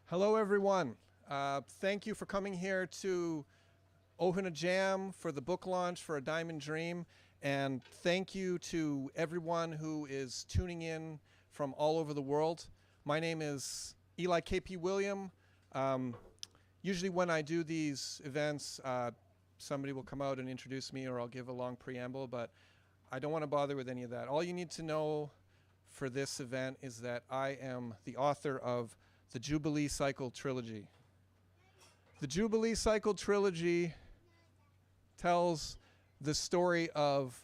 Hello, everyone. Thank you for coming here to Ofuna Jam for the book launch for A Diamond Dream. And thank you to everyone who is tuning in from all over the world. My name is Eli K.P. William. Usually when I do these events, somebody will come out and introduce me, or I'll give a long preamble, but I don't want to bother with any of that. All you need to know for this event is that I am the author of the Jubilee Cycle Trilogy. The Jubilee Cycle Trilogy tells the story of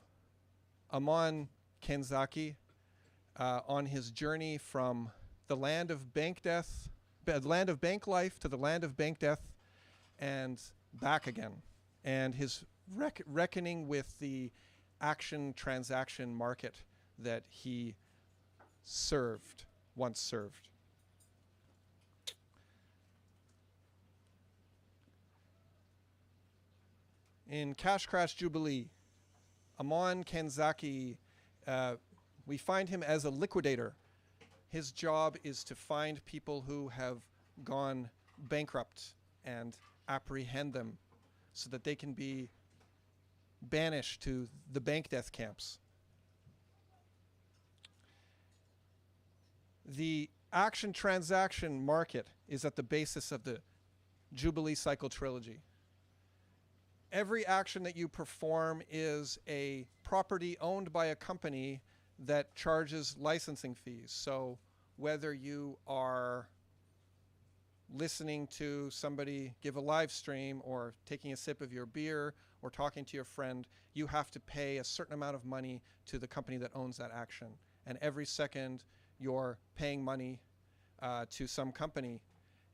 Amon Kenzaki on his journey from the land of bankdeath, land of banklife to the land of bankdeath, and back again, and his reckoning with the action transaction market that he once served. In Cash Crash Jubilee, Amon Kenzaki, we find him as a liquidator. His job is to find people who have gone bankrupt and apprehend them so that they can be banished to the bank death camps. The action transaction market is at the basis of the Jubilee Cycle Trilogy. Every action that you perform is a property owned by a company that charges licensing fees. So whether you are listening to somebody give a live stream, or taking a sip of your beer, or talking to your friend, you have to pay a certain amount of money to the company that owns that action. And every second you're paying money to some company.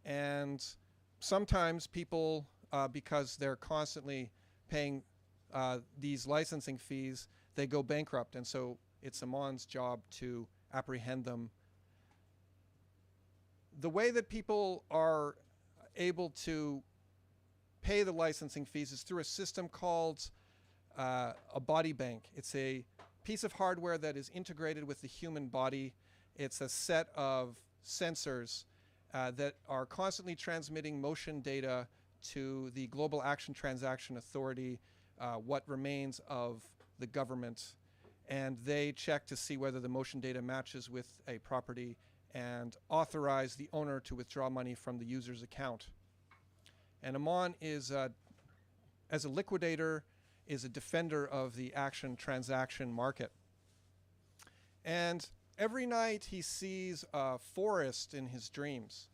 And sometimes people, because they're constantly paying these licensing fees, they go bankrupt. And so it's Amon's job to apprehend them. The way that people are able to pay the licensing fees is through a system called a body bank. It's a piece of hardware that is integrated with the human body. It's a set of sensors that are constantly transmitting motion data to the Global Action Transaction Authority, what remains of the government, and they check to see whether the motion data matches with a property and authorize the owner to withdraw money from the user's account. And Amon is, as a liquidator, is a defender of the action transaction market. And every night he sees a forest in his dreams.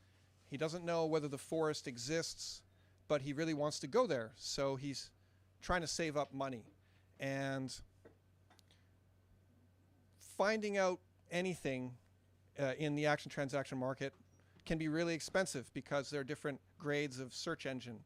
He doesn't know whether the forest exists, but he really wants to go there. So he's trying to save up money. And finding out anything in the action transaction market can be really expensive, because there are different grades of search engine,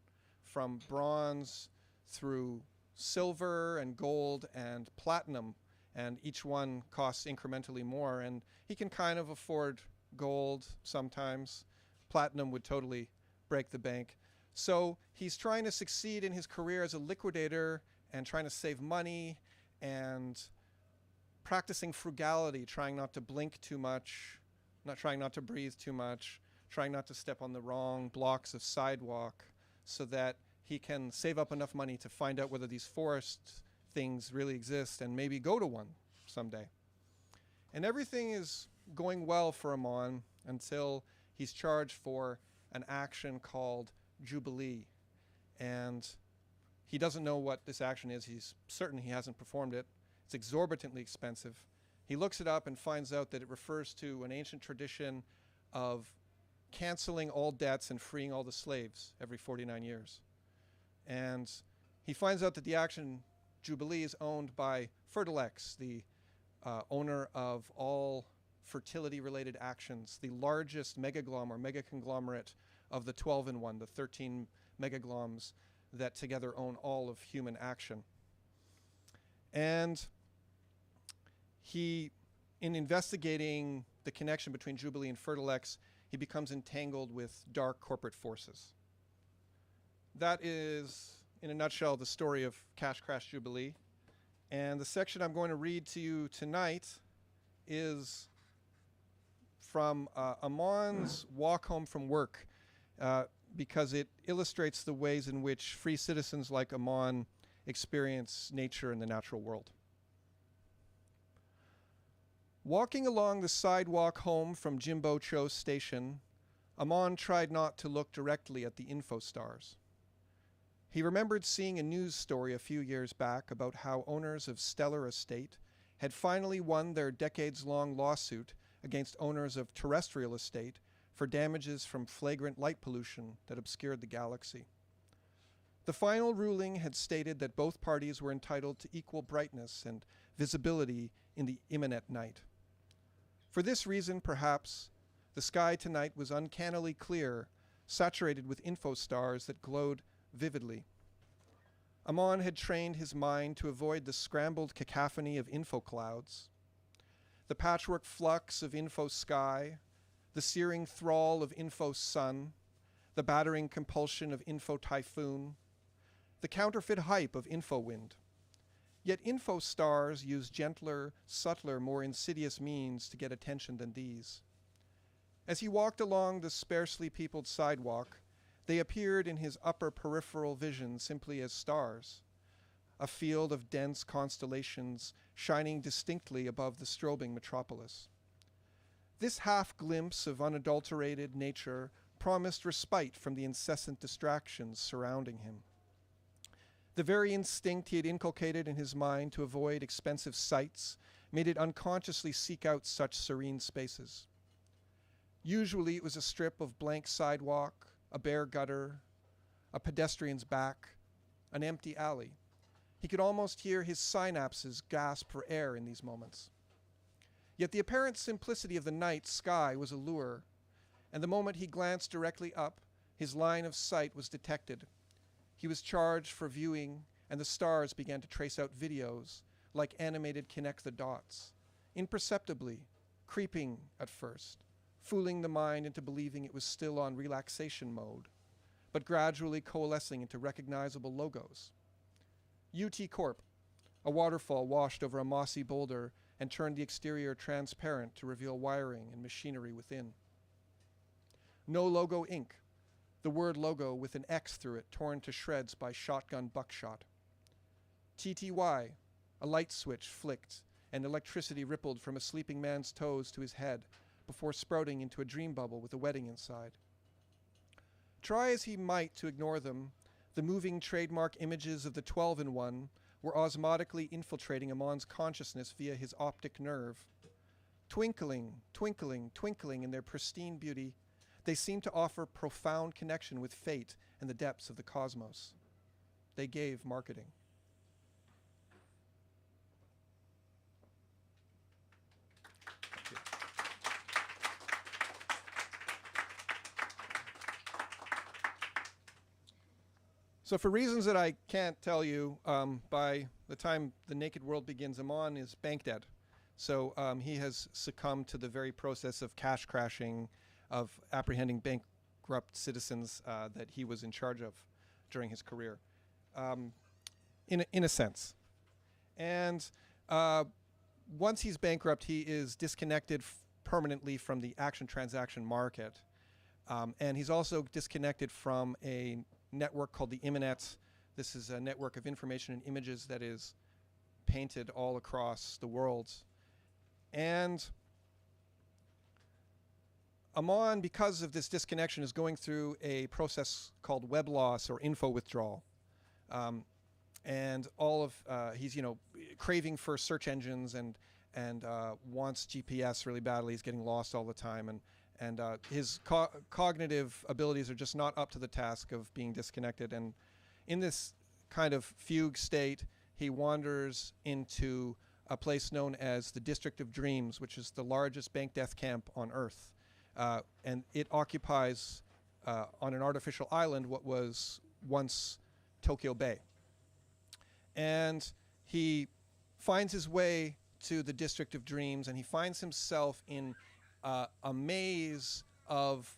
from bronze through silver and gold and platinum, and each one costs incrementally more. And he can kind of afford gold sometimes. Platinum would totally break the bank. So he's trying to succeed in his career as a liquidator and trying to save money and practicing frugality, trying not to blink too much, trying not to breathe too much, trying not to step on the wrong blocks of sidewalk, so that he can save up enough money to find out whether these forest things really exist and maybe go to one someday. And everything is going well for Amon until he's charged for an action called Jubilee. And he doesn't know what this action is. He's certain he hasn't performed it. It's exorbitantly expensive. He looks it up and finds out that it refers to an ancient tradition of canceling all debts and freeing all the slaves every 49 years. And he finds out that the action Jubilee is owned by Fertilex, the owner of all fertility-related actions, the largest megaglom or mega-conglomerate of the 12-in-1, the 13 megagloms that together own all of human action. And he, in investigating the connection between Jubilee and Fertilex, he becomes entangled with dark corporate forces. That is, in a nutshell, the story of Cash Crash Jubilee. And the section I'm going to read to you tonight is from Amon's walk home from work because it illustrates the ways in which free citizens like Amon experience nature and the natural world. Walking along the sidewalk home from Jimbo Cho's station, Amon tried not to look directly at the info stars. He remembered seeing a news story a few years back about how owners of Stellar Estate had finally won their decades-long lawsuit against owners of Terrestrial Estate for damages from flagrant light pollution that obscured the galaxy. The final ruling had stated that both parties were entitled to equal brightness and visibility in the imminent night. For this reason, perhaps, the sky tonight was uncannily clear, saturated with info stars that glowed vividly. Amon had trained his mind to avoid the scrambled cacophony of info clouds, the patchwork flux of info sky, the searing thrall of info sun, the battering compulsion of info typhoon, the counterfeit hype of info wind. Yet info stars use gentler, subtler, more insidious means to get attention than these. As he walked along the sparsely peopled sidewalk, they appeared in his upper peripheral vision simply as stars, a field of dense constellations shining distinctly above the strobing metropolis. This half glimpse of unadulterated nature promised respite from the incessant distractions surrounding him. The very instinct he had inculcated in his mind to avoid expensive sights made it unconsciously seek out such serene spaces. Usually it was a strip of blank sidewalk, a bare gutter, a pedestrian's back, an empty alley. He could almost hear his synapses gasp for air in these moments. Yet the apparent simplicity of the night sky was a lure, and the moment he glanced directly up, his line of sight was detected. He was charged for viewing, and the stars began to trace out videos, like animated connect the dots, imperceptibly, creeping at first, fooling the mind into believing it was still on relaxation mode, but gradually coalescing into recognizable logos. UT Corp, a waterfall washed over a mossy boulder and turned the exterior transparent to reveal wiring and machinery within. No Logo Inc., the word logo with an X through it torn to shreds by shotgun buckshot. TTY, a light switch flicked and electricity rippled from a sleeping man's toes to his head before sprouting into a dream bubble with a wedding inside. Try as he might to ignore them, the moving trademark images of the 12-in-1 were osmotically infiltrating Amon's consciousness via his optic nerve. Twinkling, twinkling, twinkling in their pristine beauty, they seemed to offer profound connection with fate and the depths of the cosmos. They gave marketing. So for reasons that I can't tell you, by the time The Naked World begins, Amon is bank dead. So he has succumbed to the very process of cash crashing, of apprehending bankrupt citizens that he was in charge of during his career, in a sense. And once he's bankrupt, he is disconnected permanently from the action transaction market. And he's also disconnected from a network called the Imaginative. This is a network of information and images that is painted all across the world. And Amon, because of this disconnection, is going through a process called web loss or info withdrawal. And all of, he's, craving for search engines and wants GPS really badly. He's getting lost all the time. And his cognitive abilities are just not up to the task of being disconnected. And in this kind of fugue state, he wanders into a place known as the District of Dreams, which is the largest bank death camp on Earth. And it occupies, on an artificial island, what was once Tokyo Bay. And he finds his way to the District of Dreams, and he finds himself in a maze of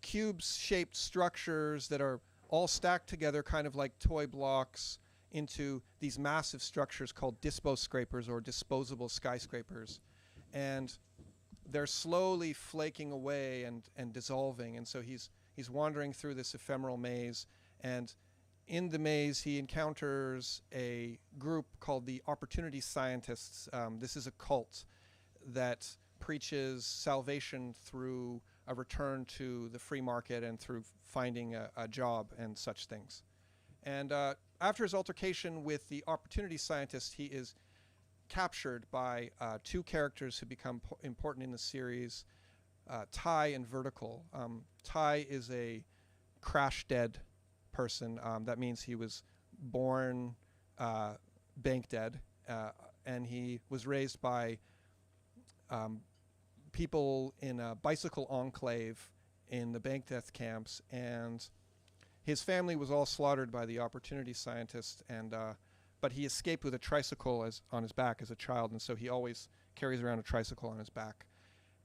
cube-shaped structures that are all stacked together kind of like toy blocks into these massive structures called disposcrapers or disposable skyscrapers. And they're slowly flaking away and dissolving. And so he's He's wandering through this ephemeral maze, and in the maze he encounters a group called the Opportunity Scientists. This is a cult that preaches salvation through a return to the free market and through finding a job and such things. And after his altercation with the Opportunity Scientist, he is captured by two characters who become important in the series, Ty and Vertical. Ty is a crash dead person. That means he was born bank dead, and he was raised by people in a bicycle enclave in the bankdeath camps, and his family was all slaughtered by the Opportunity Scientist, and but he escaped with a tricycle on his back as a child, and so he always carries around a tricycle on his back.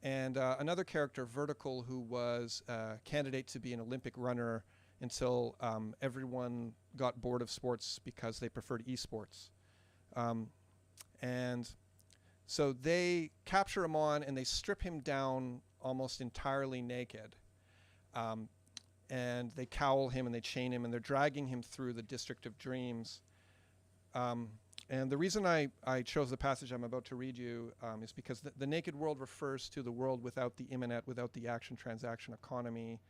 And another character, Vertical, who was a candidate to be an Olympic runner until everyone got bored of sports because they preferred esports. And so they capture him on, and they strip him down almost entirely naked. And they cowl him and they chain him, and they're dragging him through the District of Dreams. And the reason I chose the passage I'm about to read you is because the naked world refers to the world without the internet, without the action transaction economy.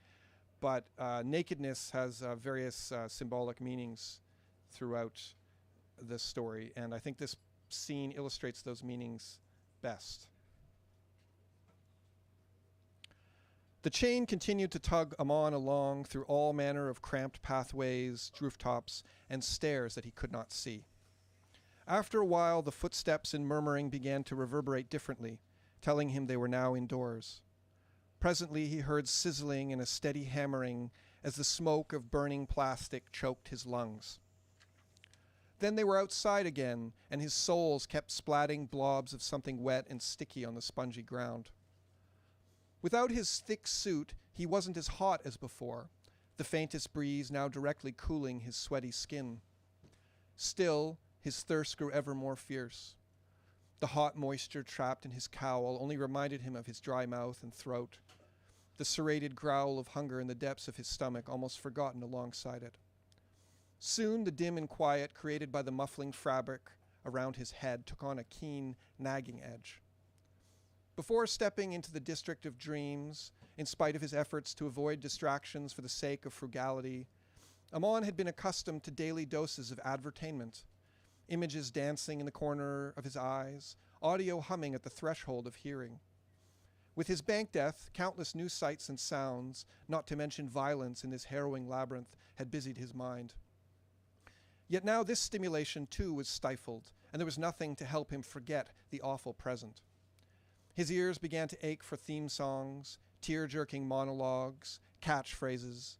But nakedness has various symbolic meanings throughout this story, and I think this scene illustrates those meanings best. The chain continued to tug Amon along through all manner of cramped pathways, rooftops, and stairs that he could not see. After a while, the footsteps and murmuring began to reverberate differently, telling him they were now indoors. Presently he heard sizzling and a steady hammering as the smoke of burning plastic choked his lungs. Then they were outside again, and his soles kept splatting blobs of something wet and sticky on the spongy ground. Without his thick suit, he wasn't as hot as before, the faintest breeze now directly cooling his sweaty skin. Still, his thirst grew ever more fierce. The hot moisture trapped in his cowl only reminded him of his dry mouth and throat, the serrated growl of hunger in the depths of his stomach almost forgotten alongside it. Soon the dim and quiet created by the muffling fabric around his head took on a keen, nagging edge. Before stepping into the District of Dreams, in spite of his efforts to avoid distractions for the sake of frugality, Amon had been accustomed to daily doses of advertainment, images dancing in the corner of his eyes, audio humming at the threshold of hearing. With his bank death, countless new sights and sounds, not to mention violence in this harrowing labyrinth, had busied his mind. Yet now this stimulation too was stifled, and there was nothing to help him forget the awful present. His ears began to ache for theme songs, tear-jerking monologues, catchphrases,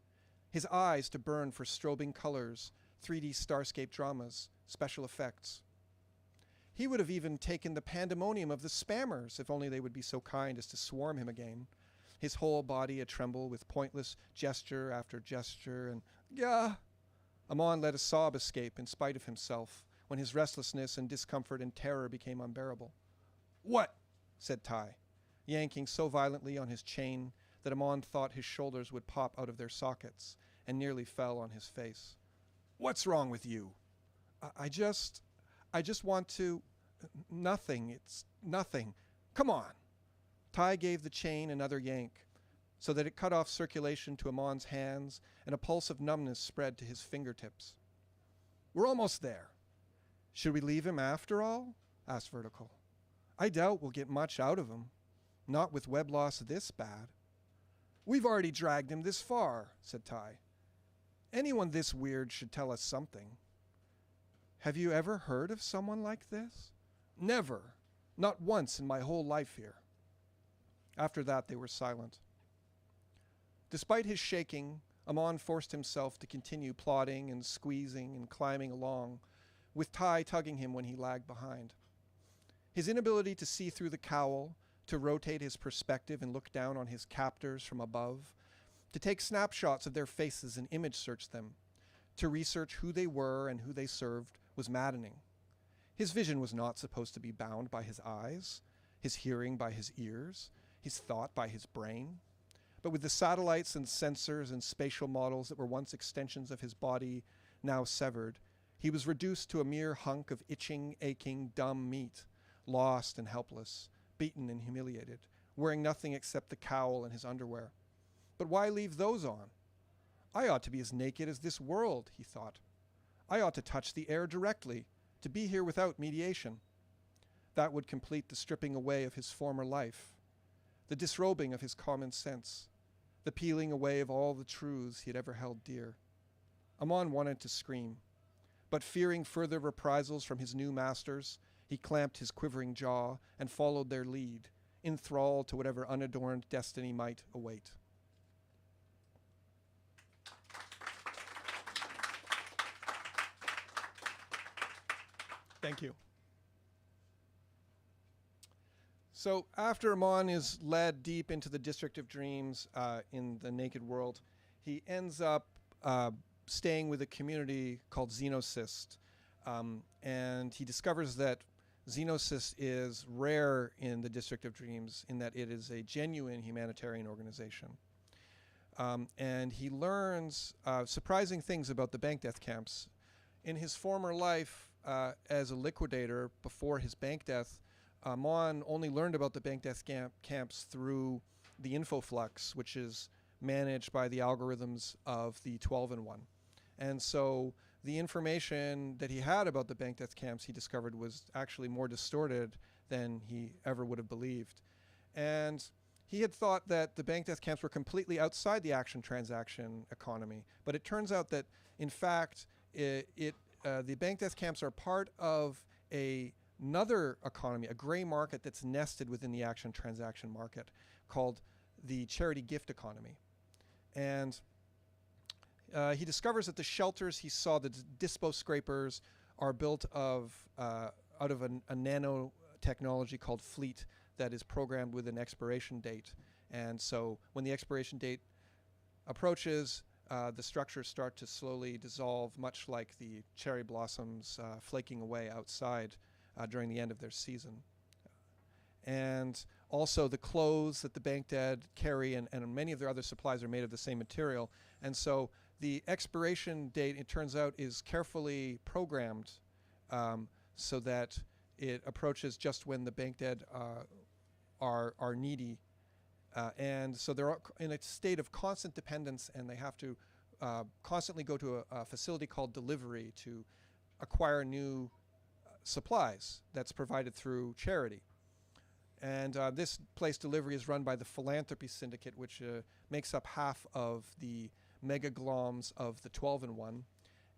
his eyes to burn for strobing colors, 3D starscape dramas, special effects. He would have even taken the pandemonium of the spammers if only they would be so kind as to swarm him again, his whole body a-tremble with pointless gesture after gesture, and gah! Amon let a sob escape in spite of himself when his restlessness and discomfort and terror became unbearable. "What?" said Ty, yanking so violently on his chain that Amon thought his shoulders would pop out of their sockets and nearly fell on his face. "What's wrong with you?" I just want to... Nothing. It's nothing. Come on." Ty gave the chain another yank, so that it cut off circulation to Amon's hands, and a pulse of numbness spread to his fingertips. "We're almost there." "Should we leave him after all?" asked Vertical. "I doubt we'll get much out of him. Not with web loss this bad." "We've already dragged him this far," said Ty. "Anyone this weird should tell us something." "Have you ever heard of someone like this?" "Never. Not once in my whole life here." After that, they were silent. Despite his shaking, Amon forced himself to continue plodding and squeezing and climbing along, with Ty tugging him when he lagged behind. His inability to see through the cowl, to rotate his perspective and look down on his captors from above, to take snapshots of their faces and image search them, to research who they were and who they served, was maddening. His vision was not supposed to be bound by his eyes, his hearing by his ears, his thought by his brain. But with the satellites and sensors and spatial models that were once extensions of his body now severed, he was reduced to a mere hunk of itching, aching, dumb meat, lost and helpless, beaten and humiliated, wearing nothing except the cowl and his underwear. But why leave those on? I ought to be as naked as this world, he thought. I ought to touch the air directly, to be here without mediation. That would complete the stripping away of his former life, the disrobing of his common sense, the peeling away of all the truths he had ever held dear. Amon wanted to scream, but fearing further reprisals from his new masters, he clamped his quivering jaw and followed their lead, enthralled to whatever unadorned destiny might await. Thank you. So after Amon is led deep into the District of Dreams in the naked world, he ends up staying with a community called Xenocyst. And he discovers that Xenocyst is rare in the District of Dreams in that it is a genuine humanitarian organization. And he learns surprising things about the bankdeath camps. In his former life as a liquidator before his bank death, Amon only learned about the bankdeath camps through the infoflux, which is managed by the algorithms of the 12-in-1. And so the information that he had about the bankdeath camps he discovered was actually more distorted than he ever would have believed. And he had thought that the bankdeath camps were completely outside the action transaction economy. But it turns out that, in fact, the bankdeath camps are part of another economy, a gray market that's nested within the action transaction market called the charity gift economy. And he discovers that the shelters he saw, the dispo scrapers, are built out of a nanotechnology called Fleet that is programmed with an expiration date. And so when the expiration date approaches, the structures start to slowly dissolve, much like the cherry blossoms flaking away outside during the end of their season. And also the clothes that the bank dead carry and many of their other supplies are made of the same material. And so the expiration date, it turns out, is carefully programmed so that it approaches just when the bank dead are needy. And so they're in a state of constant dependence, and they have to constantly go to a facility called delivery to acquire new supplies that's provided through charity. And this place, Delivery, is run by the Philanthropy Syndicate, which makes up half of the mega gloms of the 12-in-1.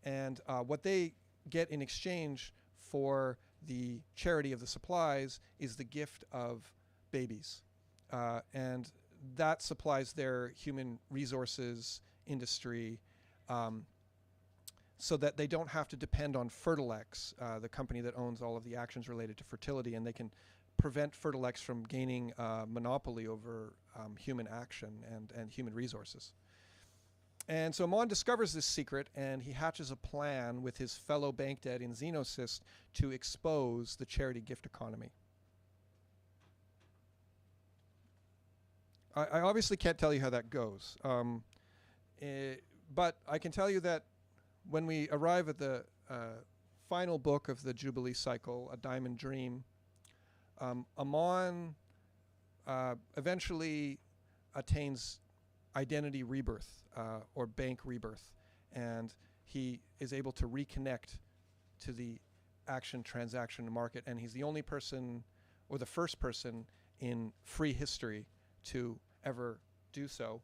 And what they get in exchange for the charity of the supplies is the gift of babies. And that supplies their human resources industry so that they don't have to depend on Fertilex, the company that owns all of the actions related to fertility, and they can prevent Fertilex from gaining monopoly over human action and human resources. And so Amon discovers this secret, and he hatches a plan with his fellow bank dead in Xenocyst to expose the charity gift economy. I obviously can't tell you how that goes, but I can tell you that when we arrive at the final book of the Jubilee Cycle, A Diamond Dream, Amon eventually attains identity rebirth or bank rebirth, and he is able to reconnect to the action transaction market, and he's the only person or the first person in free history to ever do so.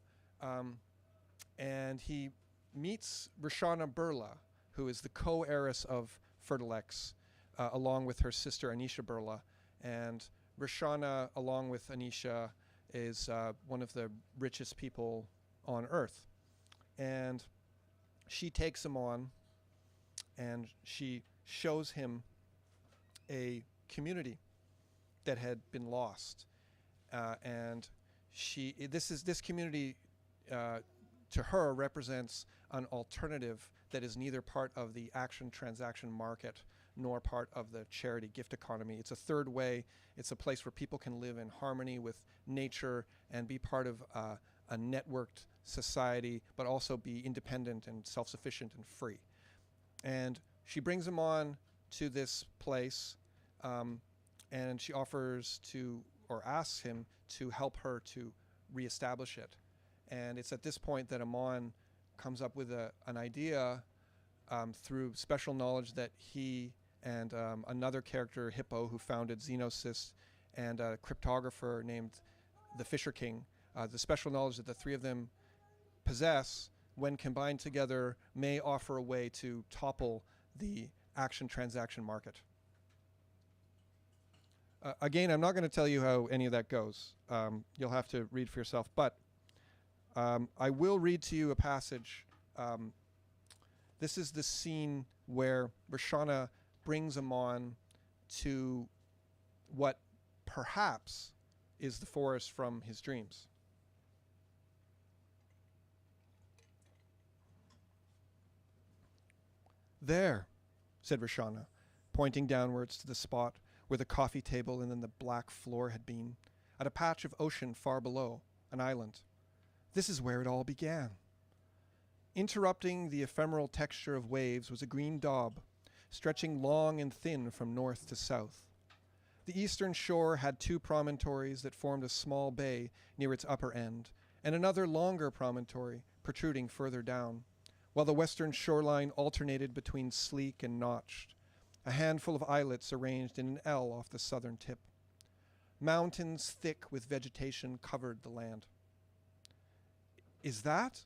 And he meets Roshana Burla, who is the co-heiress of Fertilex, along with her sister Anisha Burla. And Roshana, along with Anisha, is one of the richest people on Earth. And she takes him on, and she shows him a community that had been lost. And this community to her represents an alternative that is neither part of the action transaction market nor part of the charity gift economy. It's a third way. It's a place where people can live in harmony with nature and be part of a networked society, but also be independent and self-sufficient and free. And she brings him on to this place, and she offers to, or asks him to help her to reestablish it. And it's at this point that Amon comes up with an idea through special knowledge that he and another character, Hippo, who founded Xenosys, and a cryptographer named the Fisher King, the special knowledge that the three of them possess, when combined together, may offer a way to topple the action transaction market. Again, I'm not going to tell you how any of that goes. You'll have to read for yourself. But I will read to you a passage. This is the scene where Roshana brings Amon to what perhaps is the forest from his dreams. "There," said Roshana, pointing downwards to the spot where the coffee table and then the black floor had been, at a patch of ocean far below, an island. "This is where it all began." Interrupting the ephemeral texture of waves was a green daub, stretching long and thin from north to south. The eastern shore had two promontories that formed a small bay near its upper end, and another longer promontory protruding further down, while the western shoreline alternated between sleek and notched, a handful of islets arranged in an L off the southern tip. Mountains thick with vegetation covered the land. "Is that?"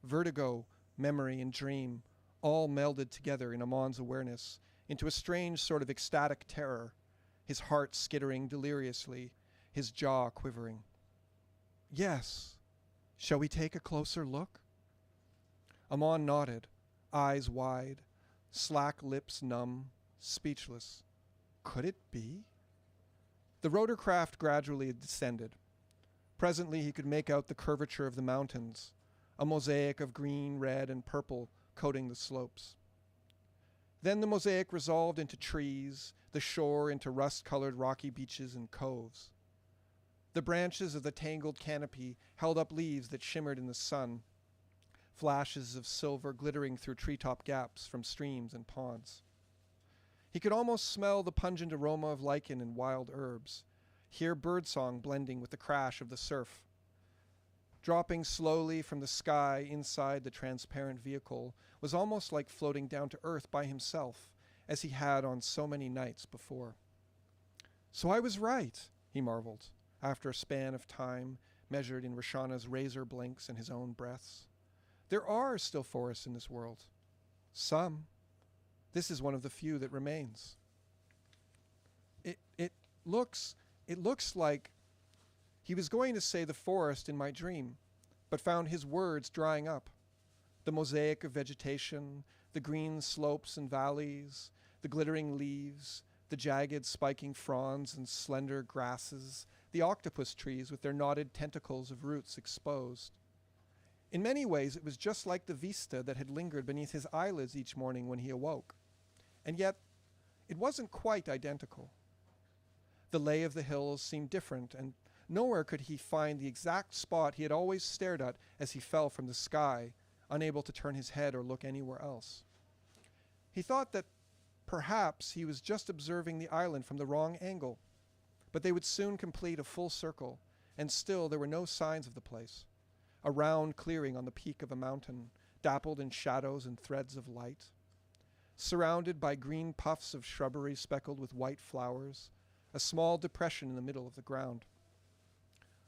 Vertigo, memory, and dream all melded together in Amon's awareness into a strange sort of ecstatic terror, his heart skittering deliriously, his jaw quivering. "Yes. Shall we take a closer look?" Amon nodded, eyes wide, slack lips numb, speechless. Could it be? The rotorcraft gradually descended. Presently he could make out the curvature of the mountains, a mosaic of green, red, and purple coating the slopes. Then the mosaic resolved into trees, the shore into rust-colored rocky beaches and coves. The branches of the tangled canopy held up leaves that shimmered in the sun, flashes of silver glittering through treetop gaps from streams and ponds. He could almost smell the pungent aroma of lichen and wild herbs, hear birdsong blending with the crash of the surf. Dropping slowly from the sky inside the transparent vehicle was almost like floating down to earth by himself, as he had on so many nights before. "So I was right," he marveled, after a span of time measured in Roshana's razor blinks and his own breaths. "There are still forests in this world. Some. This is one of the few that remains." It looks like he was going to say the forest in my dream, but found his words drying up. The mosaic of vegetation, the green slopes and valleys, the glittering leaves, the jagged spiking fronds and slender grasses, the octopus trees with their knotted tentacles of roots exposed. In many ways it was just like the vista that had lingered beneath his eyelids each morning when he awoke. And yet it wasn't quite identical. The lay of the hills seemed different, and nowhere could he find the exact spot he had always stared at as he fell from the sky, unable to turn his head or look anywhere else. He thought that perhaps he was just observing the island from the wrong angle, but they would soon complete a full circle, and still there were no signs of the place. A round clearing on the peak of a mountain, dappled in shadows and threads of light. Surrounded by green puffs of shrubbery speckled with white flowers, a small depression in the middle of the ground.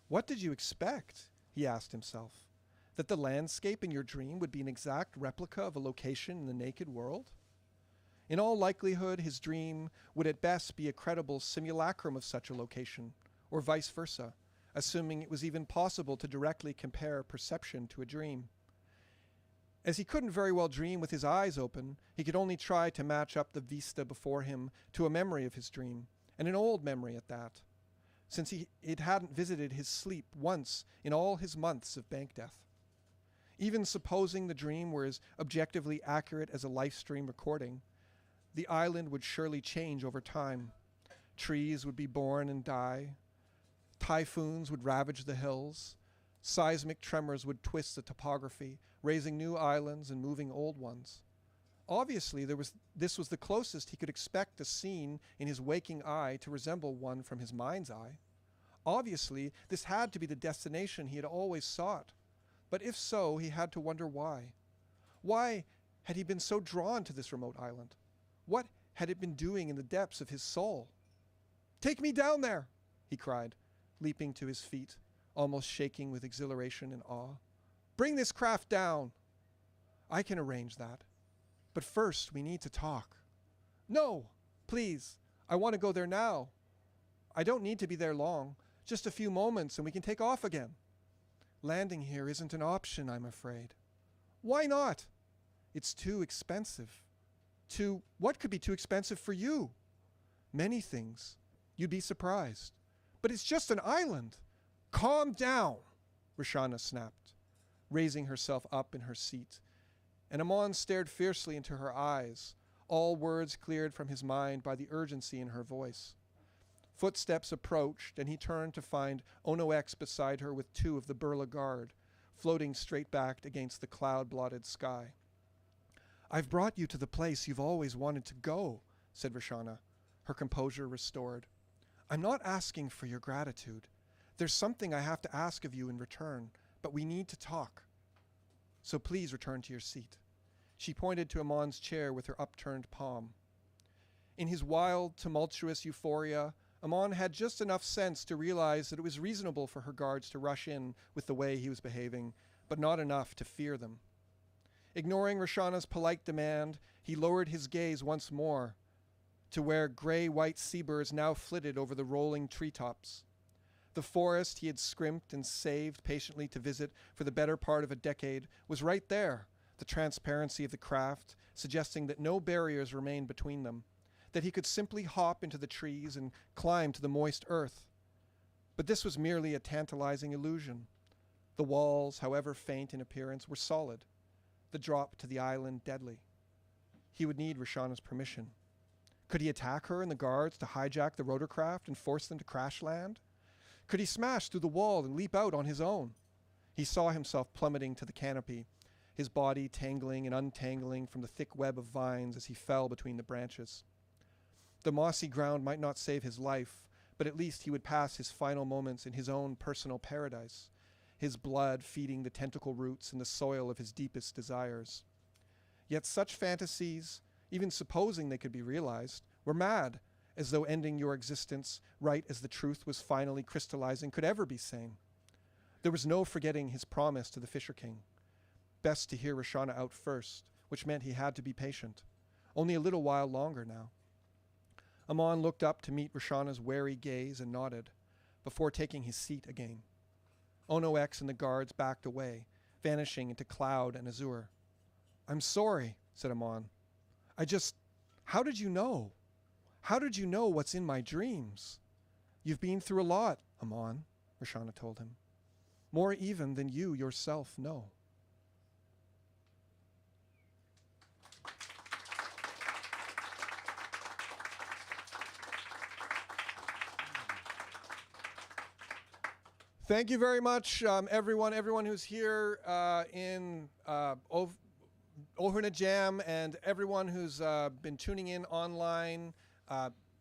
"What did you expect?" he asked himself. "That the landscape in your dream would be an exact replica of a location in the naked world?" In all likelihood, his dream would at best be a credible simulacrum of such a location, or vice versa, assuming it was even possible to directly compare perception to a dream. As he couldn't very well dream with his eyes open, he could only try to match up the vista before him to a memory of his dream, and an old memory at that, since it hadn't visited his sleep once in all his months of bankdeath. Even supposing the dream were as objectively accurate as a livestream recording, the island would surely change over time. Trees would be born and die. Typhoons would ravage the hills. Seismic tremors would twist the topography, raising new islands and moving old ones. Obviously, this was the closest he could expect a scene in his waking eye to resemble one from his mind's eye. Obviously, this had to be the destination he had always sought. But if so, he had to wonder why. Why had he been so drawn to this remote island? What had it been doing in the depths of his soul? "Take me down there!" he cried, leaping to his feet, almost shaking with exhilaration and awe. "Bring this craft down." "I can arrange that. But first, we need to talk." "No, please. I want to go there now. I don't need to be there long. Just a few moments and we can take off again." "Landing here isn't an option, I'm afraid." "Why not?" "It's too expensive." What could be too expensive for you?" "Many things. You'd be surprised." "But it's just an island." "Calm down," Roshana snapped, raising herself up in her seat. And Amon stared fiercely into her eyes, all words cleared from his mind by the urgency in her voice. Footsteps approached, and he turned to find Ono X beside her with two of the Burla guard, floating straight-backed against the cloud-blotted sky. "I've brought you to the place you've always wanted to go," said Roshana, her composure restored. "I'm not asking for your gratitude. There's something I have to ask of you in return, but we need to talk. So please return to your seat." She pointed to Amon's chair with her upturned palm. In his wild, tumultuous euphoria, Amon had just enough sense to realize that it was reasonable for her guards to rush in with the way he was behaving, but not enough to fear them. Ignoring Roshana's polite demand, he lowered his gaze once more to where gray-white seabirds now flitted over the rolling treetops. The forest he had scrimped and saved patiently to visit for the better part of a decade was right there, the transparency of the craft suggesting that no barriers remained between them, that he could simply hop into the trees and climb to the moist earth. But this was merely a tantalizing illusion. The walls, however faint in appearance, were solid, the drop to the island deadly. He would need Roshana's permission. Could he attack her and the guards to hijack the rotorcraft and force them to crash land? Could he smash through the wall and leap out on his own? He saw himself plummeting to the canopy, his body tangling and untangling from the thick web of vines as he fell between the branches. The mossy ground might not save his life, but at least he would pass his final moments in his own personal paradise, his blood feeding the tentacle roots in the soil of his deepest desires. Yet such fantasies, even supposing they could be realized, were mad, as though ending your existence right as the truth was finally crystallizing could ever be sane. There was no forgetting his promise to the Fisher King. Best to hear Roshana out first, which meant he had to be patient. Only a little while longer now. Amon looked up to meet Roshana's wary gaze and nodded, before taking his seat again. Ono X and the guards backed away, vanishing into cloud and azure. "I'm sorry," said Amon. How did you know? How did you know what's in my dreams?" "You've been through a lot, Amon," Roshana told him. "More even than you yourself know." Thank you very much, everyone who's here in Ofuna Jam, and everyone who's been tuning in online,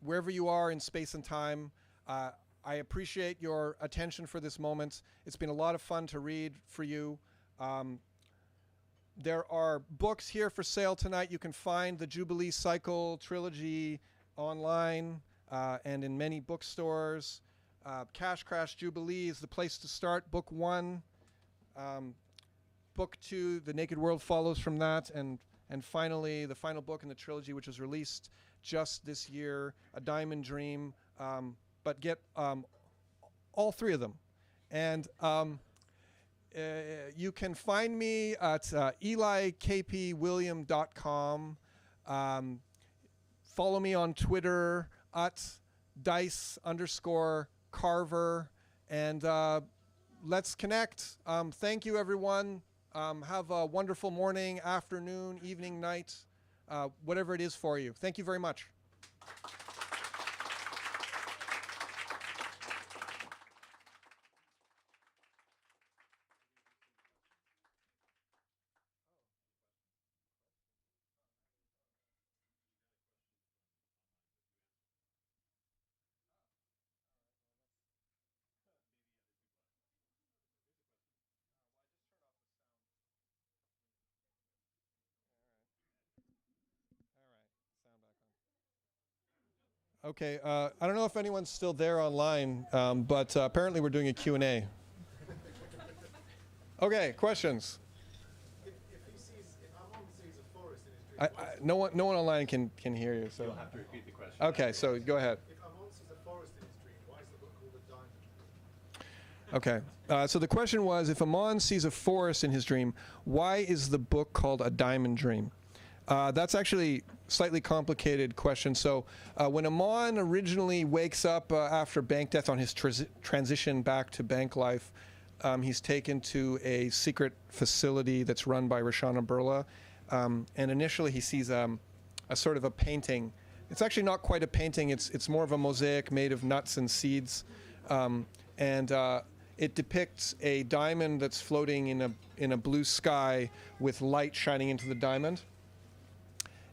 wherever you are in space and time. I appreciate your attention for this moment. It's been a lot of fun to read for you. There are books here for sale tonight. You can find the Jubilee Cycle Trilogy online and in many bookstores. Cash Crash Jubilee is the place to start. Book 1. Book 2, The Naked World, follows from that. And finally, the final book in the trilogy, which was released just this year, A Diamond Dream. But get all three of them. And you can find me at EliKPWilliam.com. Follow me on Twitter at dice_carver. And let's connect. Thank you, everyone. Have a wonderful morning, afternoon, evening, night, whatever it is for you. Thank you very much. Okay, I don't know if anyone's still there online, but apparently we're doing a Q&A. Okay, questions? If Amon sees a forest in his dream, No one online can hear you. So You'll have to repeat the question. okay, so go ahead. if Amon sees a forest in his dream, why is the book called A Diamond? Okay, so the question was, if Amon sees a forest in his dream, why is the book called A Diamond Dream? That's actually a slightly complicated question. So when Amon originally wakes up after bank death on his transition back to bank life, he's taken to a secret facility that's run by Roshana Burla. And initially he sees a sort of a painting. It's actually not quite a painting. It's more of a mosaic made of nuts and seeds. It depicts a diamond that's floating in a blue sky with light shining into the diamond.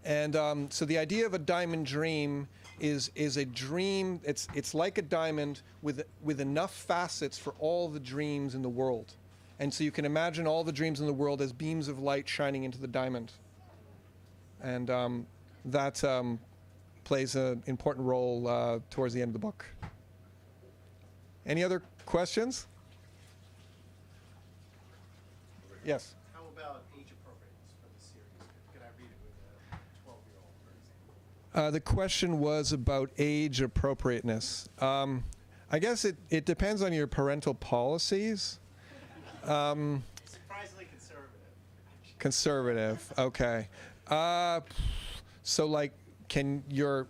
And so the idea of a diamond dream is a dream. It's like a diamond with enough facets for all the dreams in the world. And so you can imagine all the dreams in the world as beams of light shining into the diamond. And that plays an important role towards the end of the book. Any other questions? Yes. How about age appropriateness for the series? Could I read it with a 12-year-old, for example? The question was about age appropriateness. I guess it depends on your parental policies. Surprisingly conservative. Conservative, okay. So, like, can your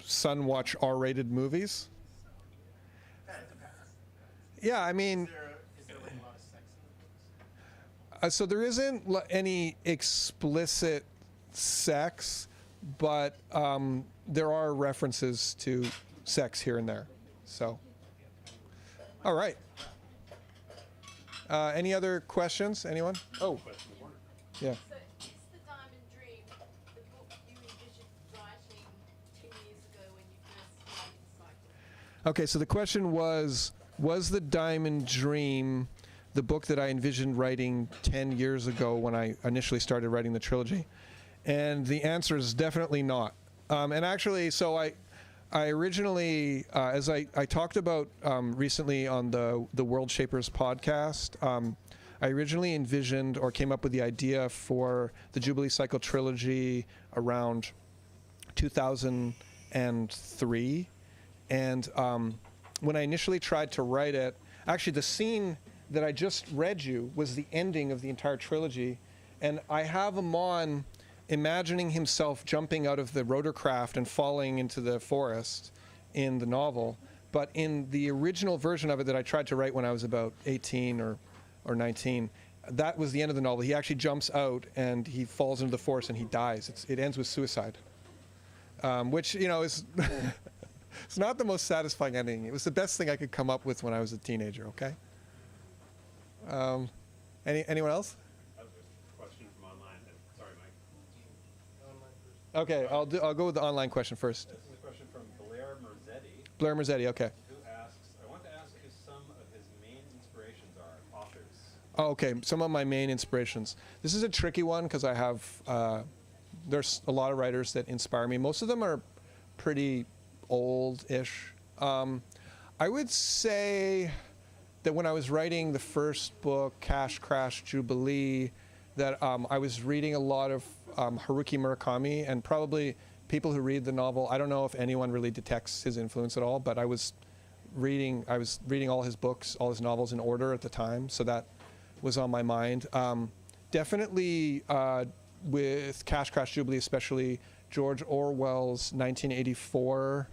son watch R-rated movies? That depends. Yeah, I mean, Is there like a lot of sex in the books? so there isn't any explicit sex, but there are references to sex here and there. So, all right. Any other questions? Anyone? Oh, yeah. So is The Diamond Dream the book you envisioned writing 2 years ago when you first started Cycle? Okay, so the question was The Diamond Dream the book that I envisioned writing 10 years ago when I initially started writing the trilogy? And the answer is definitely not. And actually, so I originally, as I talked about recently on the World Shapers podcast, I originally envisioned or came up with the idea for the Jubilee Cycle trilogy around 2003. And when I initially tried to write it, actually the scene that I just read you was the ending of the entire trilogy. And I have Amon imagining himself jumping out of the rotorcraft and falling into the forest in the novel. But in the original version of it that I tried to write when I was about 18 or 19, that was the end of the novel. He actually jumps out and he falls into the forest and he dies. It ends with suicide, which, you know, is it's not the most satisfying ending. It was the best thing I could come up with when I was a teenager, okay? Anyone else? That was a question from online. Sorry, Mike. Okay, I'll go with the online question first. This is a question from Blair Merzetti, Blair Merzetti, okay. who asks, I want to ask who some of his main inspirations are, authors. Oh, okay, some of my main inspirations. This is a tricky one because I have, there's a lot of writers that inspire me. Most of them are pretty old-ish. I would say that when I was writing the first book, Cash Crash Jubilee, that I was reading a lot of Haruki Murakami, and probably people who read the novel, I don't know if anyone really detects his influence at all, but I was reading all his books, all his novels in order at the time, so that was on my mind. Definitely with Cash Crash Jubilee, especially George Orwell's 1984.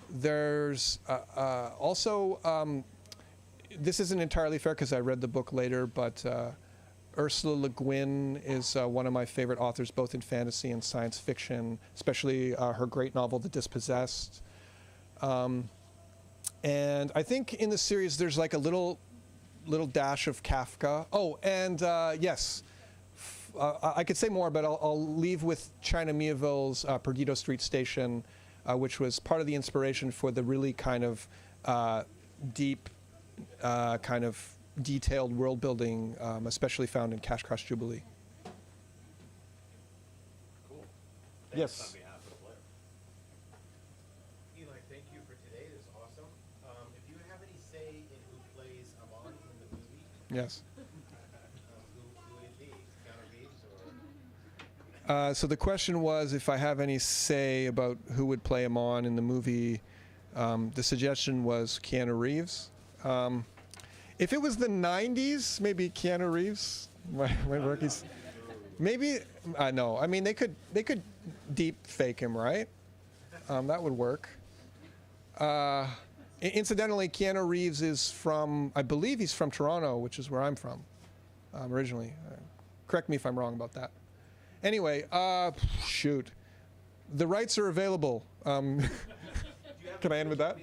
There's also, this isn't entirely fair because I read the book later, but Ursula Le Guin is one of my favorite authors, both in fantasy and science fiction, especially her great novel, The Dispossessed. And I think in the series there's like a little dash of Kafka. Oh, and yes, I could say more, but I'll leave with China Miéville's Perdido Street Station, which was part of the inspiration for the really kind of deep, kind of detailed world building, especially found in Cash Crash Jubilee. Cool. Yes. Thanks on behalf of Blair. Yes. Who is he? Keanu Reeves or? So the question was if I have any say about who would play Amon in the movie. The suggestion was Keanu Reeves. If it was the 90s, maybe Keanu Reeves. My rookies. Maybe no. I mean, they could deep fake him, right? That would work. Incidentally, Keanu Reeves is from, I believe he's from Toronto, which is where I'm from originally. Correct me if I'm wrong about that. Anyway, shoot. The rights are available. Can I end with that?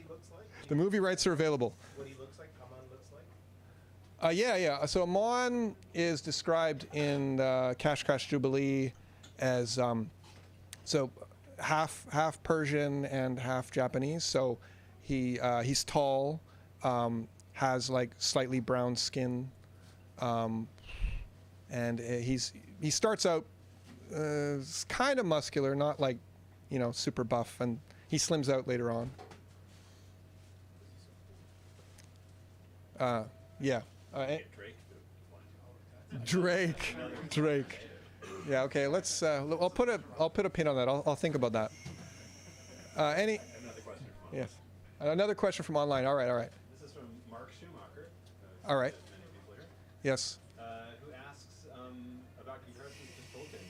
The movie rights are available. What he looks like, Amon looks like? Yeah. So Amon is described in Cash Crash Jubilee as so half Persian and half Japanese. So he's tall, has like slightly brown skin, and he starts out kind of muscular, not like super buff, and he slims out later on. Yeah. Drake. Yeah. Okay. Let's. I'll put a pin on that. I'll think about that. Another question. Yes. Another question from online. All right. This is from Mark Schumacher. All right. Many people here. Yes. Who asks about comparisons to Tolkien.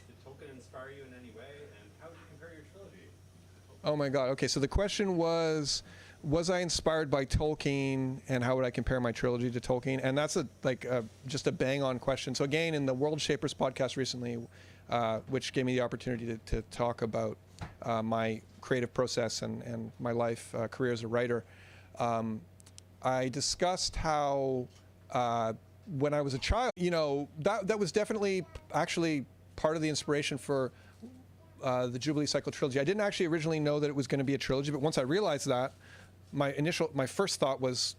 Did Tolkien inspire you in any way, and how would you compare your trilogy to Tolkien? Oh my God. Okay. So the question was I inspired by Tolkien, and how would I compare my trilogy to Tolkien? And that's just a bang-on question. So again, in the World Shapers podcast recently, which gave me the opportunity to talk about my creative process and my life career as a writer, I discussed how when I was a child, that was definitely actually part of the inspiration for the Jubilee Cycle trilogy. I didn't actually originally know that it was going to be a trilogy, but once I realized that, my first thought was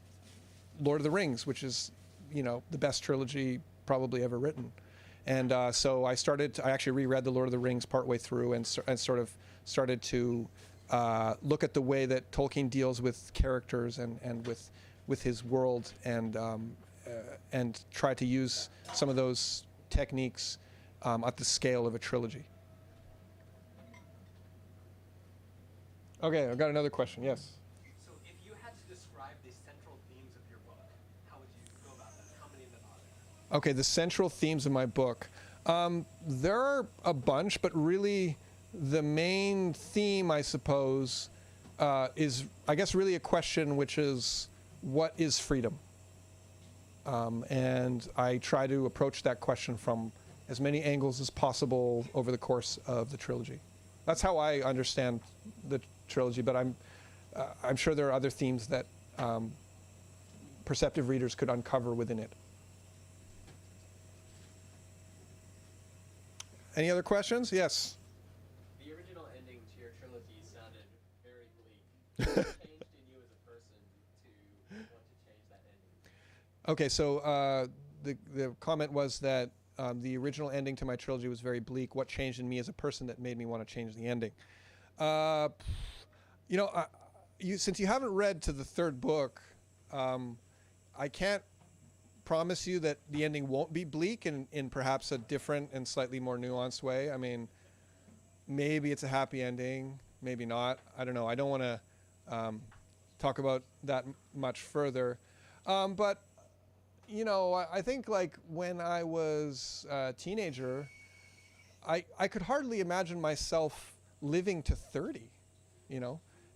Lord of the Rings, which is, the best trilogy probably ever written. And so I actually reread the Lord of the Rings partway through and sort of started to look at the way that Tolkien deals with characters and with his world, and try to use some of those techniques at the scale of a trilogy. Okay, I've got another question. Yes. So if you had to describe the central themes of your book, how would you go about that? How many of them are there? Okay, the central themes of my book. There are a bunch, but really the main theme, I suppose, is, I guess, really a question, which is, what is freedom? And I try to approach that question from as many angles as possible over the course of the trilogy. That's how I understand the trilogy, but I'm sure there are other themes that perceptive readers could uncover within it. Any other questions? Yes. The original ending to your trilogy sounded very bleak. What changed in you as a person to want to change that ending? Okay, so the comment was that the original ending to my trilogy was very bleak. What changed in me as a person that made me want to change the ending? Since you haven't read to the third book, I can't promise you that the ending won't be bleak in perhaps a different and slightly more nuanced way. I mean, maybe it's a happy ending, maybe not. I don't know. I don't want to talk about that much further. But I think like when I was a teenager, I could hardly imagine myself living to 30,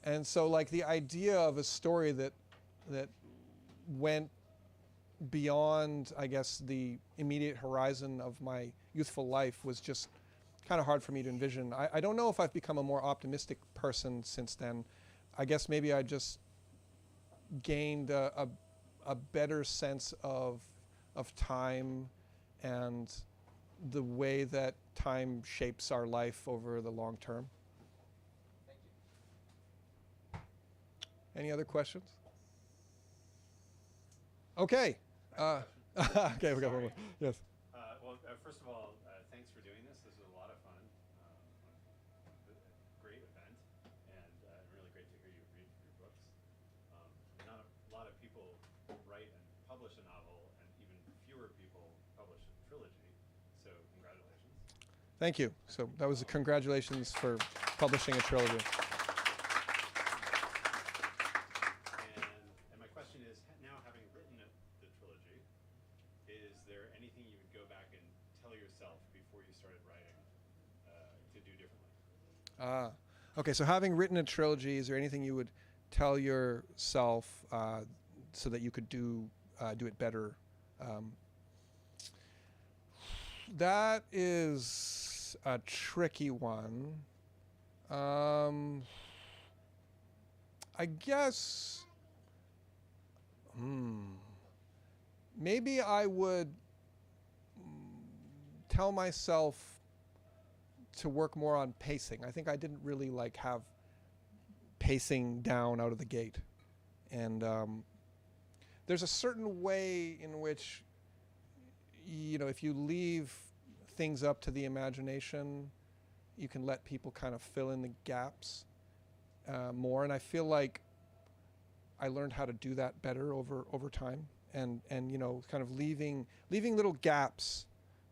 and so like the idea of a story that went beyond, I guess, the immediate horizon of my youthful life was just kind of hard for me to envision. I don't know if I've become a more optimistic person since then. I guess maybe I just gained a better sense of time and the way that time shapes our life over the long term. Thank you. Any other questions? Okay. Okay, we got one more. Yes. First of all, thanks for doing this. This was a lot of fun. Great event, and really great to hear you read your books. Not a lot of people write and publish a novel trilogy. So congratulations. Thank you. So that was a congratulations for publishing a trilogy. And my question is, now having written the trilogy, is there anything you would go back and tell yourself before you started writing to do differently? Okay, so having written a trilogy, is there anything you would tell yourself so that you could do it better? That is a tricky one. I guess maybe I would tell myself to work more on pacing. I think I didn't really have pacing down out of the gate. And there's a certain way in which, if you leave things up to the imagination, you can let people kind of fill in the gaps more. And I feel like I learned how to do that better over time. And kind of leaving little gaps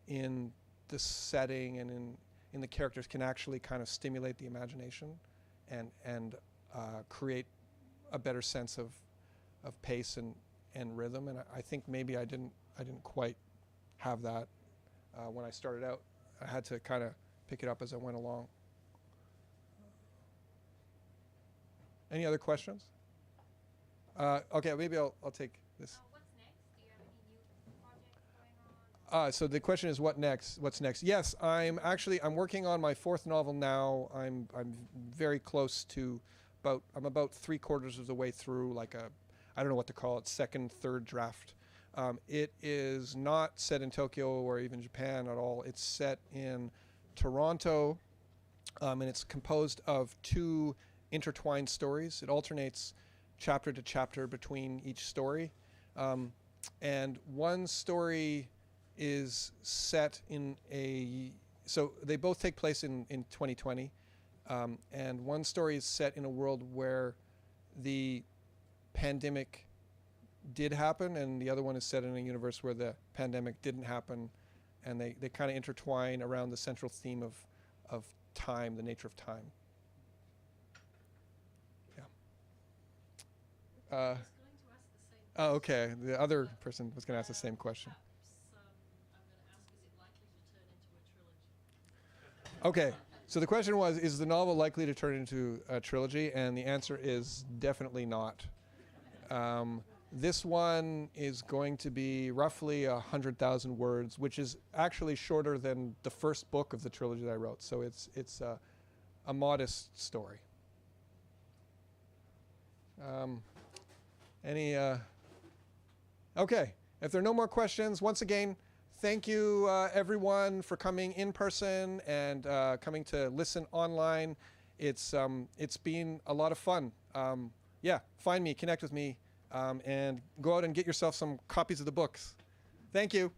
in the setting and in the characters can actually kind of stimulate the imagination and create a better sense of pace and rhythm. And I think maybe I didn't quite have that when I started out. I had to kind of pick it up as I went along. Any other questions? Okay, maybe I'll take this. What's next? Do you have any new projects going on? So the question is, what's next? Yes, I'm working on my fourth novel now. I'm very close to I'm about 3/4 of the way through, I don't know what to call it, second, third draft. It is not set in Tokyo or even Japan at all. It's set in Toronto, and it's composed of 2 intertwined stories. It alternates chapter to chapter between each story. And one story is set so they both take place in 2020. And one story is set in a world where the pandemic did happen, and the other one is set in a universe where the pandemic didn't happen. And they kind of intertwine around the central theme of time, the nature of time. Yeah. I was going to ask the same question. Oh, okay. The other person was going to ask the same question. Perhaps, I'm going to ask, is it likely to turn into a trilogy? Okay. So the question was, is the novel likely to turn into a trilogy? And the answer is definitely not. This one is going to be roughly 100,000 words, which is actually shorter than the first book of the trilogy that I wrote. So it's a modest story. Okay. If there are no more questions, once again, thank you, everyone, for coming in person and coming to listen online. It's been a lot of fun. Find me, connect with me, and go out and get yourself some copies of the books. Thank you.